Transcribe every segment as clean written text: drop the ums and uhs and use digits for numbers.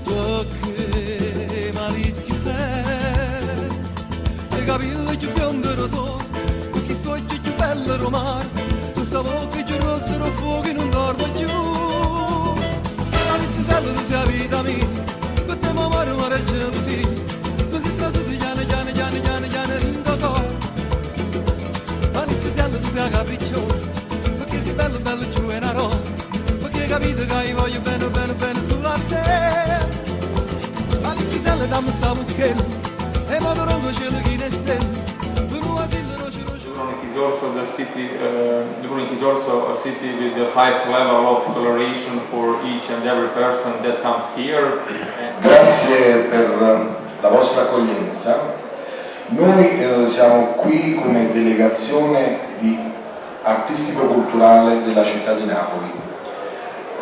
Perché malizia sei, i capelli più biondi rosso, perché sto più bello romano, tu stavo occhi più rossi, non fuochi non dormo più. Malizia sei, tu sei la vita mia, che te mi amare ma regge così, così trasuti chiane, rinda cuore. Malizia sei, tu sei capricciosa, perché sei bello, bello giù è una rosa, perché hai capito che io voglio bene, bene, bene sulla terra. Malizia sei, dammi sta mucchella, e ma non go cielo chi ne stelle, per un asilo roce. Dubrovnik is also the city. Dubrovnik is also a city with the highest level of toleration for each and every person that comes here. Grazie per la vostra accoglienza. Noi siamo qui come delegazione di artistico-culturale della città di Napoli.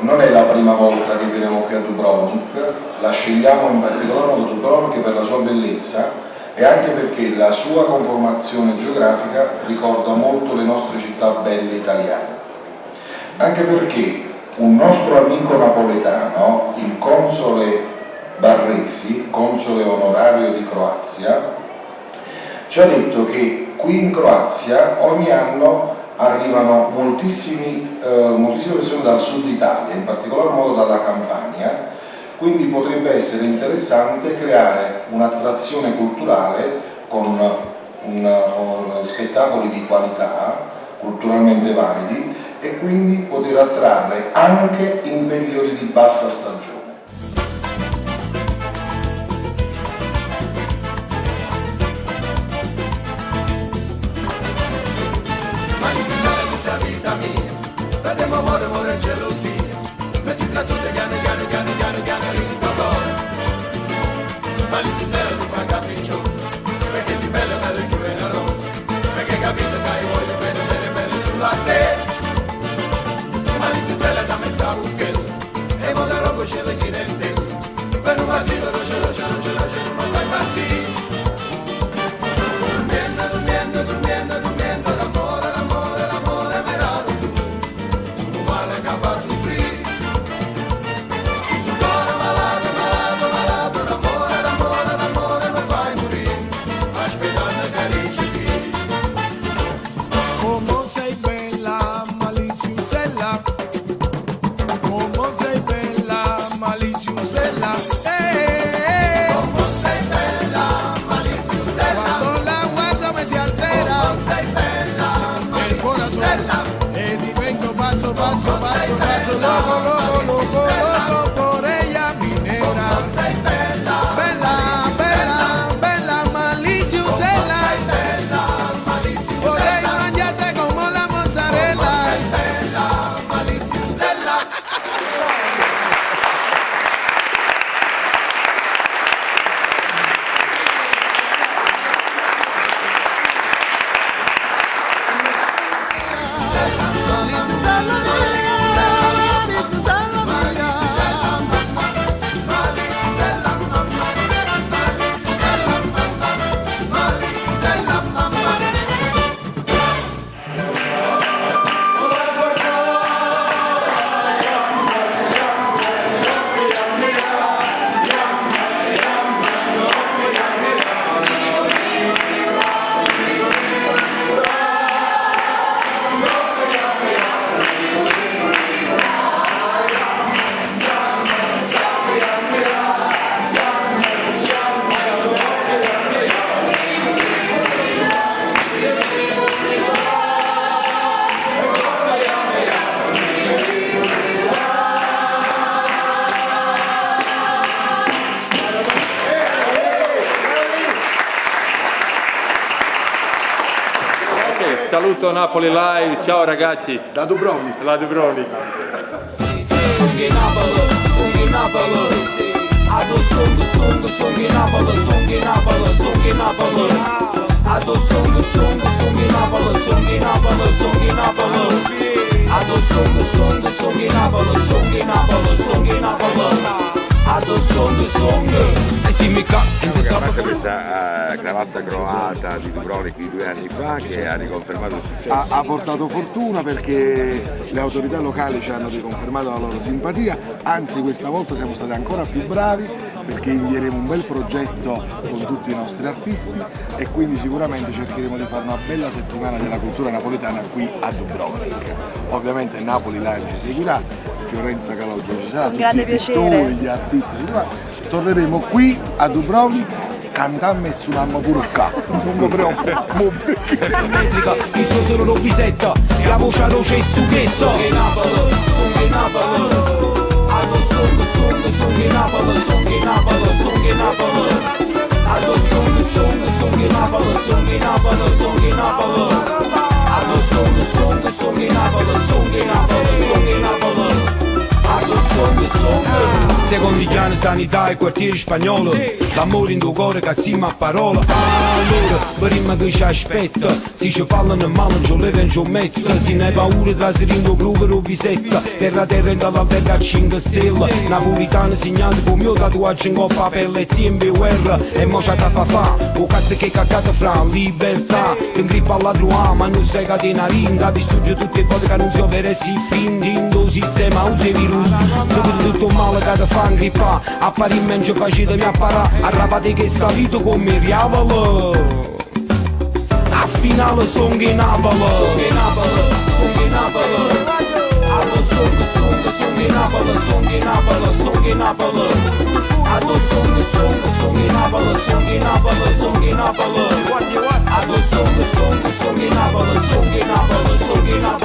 Non è la prima volta che veniamo qui a Dubrovnik, la scegliamo in particolar modo Dubrovnik per la sua bellezza e anche perché la sua conformazione geografica ricorda molto le nostre città belle italiane. Anche perché un nostro amico napoletano, il console Barresi, console onorario di Croazia, ci ha detto che qui in Croazia ogni anno arrivano moltissime persone dal sud Italia, in particolar modo dalla Campania, quindi potrebbe essere interessante creare un'attrazione culturale con spettacoli di qualità, culturalmente validi, e quindi poter attrarre anche in periodi di bassa stagione. Vedemo amore e gelosia, messi tra sotto gane, rinda cuore. Malizia sei, tu fai capricciosa, perché sei bella, bella e tu è una rosa, perché hai capito che io voglio bene, bene, bene sulla te. Malizia sei, da me sta mucchella, e mo la rogo c'è la china e stella, per un asilo roce, non mi fai impazzire. Loco por ella mi nena. Bella, bella, bella maliciosella. Vorrei mangiarte como la mozzarella. Bella maliciosella. Saluto Napoli Live, ciao ragazzi. Da Dubrovnik. La Dubrovnik. Sunghi Napoli, ado sunghi Napoli, ado sunghi Napoli, sunghi in Napoli, song in Napoli. Ado song in Napoli, song in Napoli, song in Napoli. Ado song. E si mi fatto questa cravatta croata di Dubrovnik di 2 anni fa che ha riconfermato il successo. Ha portato fortuna perché le autorità locali ci hanno riconfermato la loro simpatia, anzi questa volta siamo stati ancora più bravi perché invieremo un bel progetto con tutti i nostri artisti e quindi sicuramente cercheremo di fare una bella settimana della cultura napoletana qui a Dubrovnik. Ovviamente Napoli Live ci seguirà, Fiorenza Calogero ci sarà, tutti i pittori, gli artisti, torneremo qui a Dubrovnik cantammo e suonammo pure qua, non mi preoccupo. Chi sto solo Rovisetta e la voce a roce e stughezza. Song in Napoli, song in Napoli. Ado song in Napoli, song in Napoli, song in Napoli. Ado song in Napoli, song in Napoli, song in Napoli. Ado song in Napoli, song in Napoli, song in Napoli. Ado song. Secondo gli anni sanità e quartiere spagnolo, l'amore in tuo cuore che assieme a parola. Allora, prima che ci aspetta, si ci parlano male, non ci leva e non ci mette. Si ne paura tra serindo grupo Rovisetta, terra in dall'alberga a 5 stelle. Napolitano segnati con mio tatuaggio in coppa pelle e tempo guerra. E mo c'ha da fa, o cazzo che cacata fra libertà. Che ingrippa alla trua, ma non sei catena rinda. Distrugge tutte le cose che non si opera e si findindo il sistema, usa i virus. Soprattutto male che ti fa ingrippa. A fare in mente facete mi apparà. Arrapate che sta vita come riavolo. A finale song in Napoli. Song in Napoli, song in Napoli. Ado song in Napoli, song in Napoli, song in Napoli. Ado song in Napoli, song in Napoli, song in Napoli. Ado song in Napoli, song in Napoli, song in Napoli.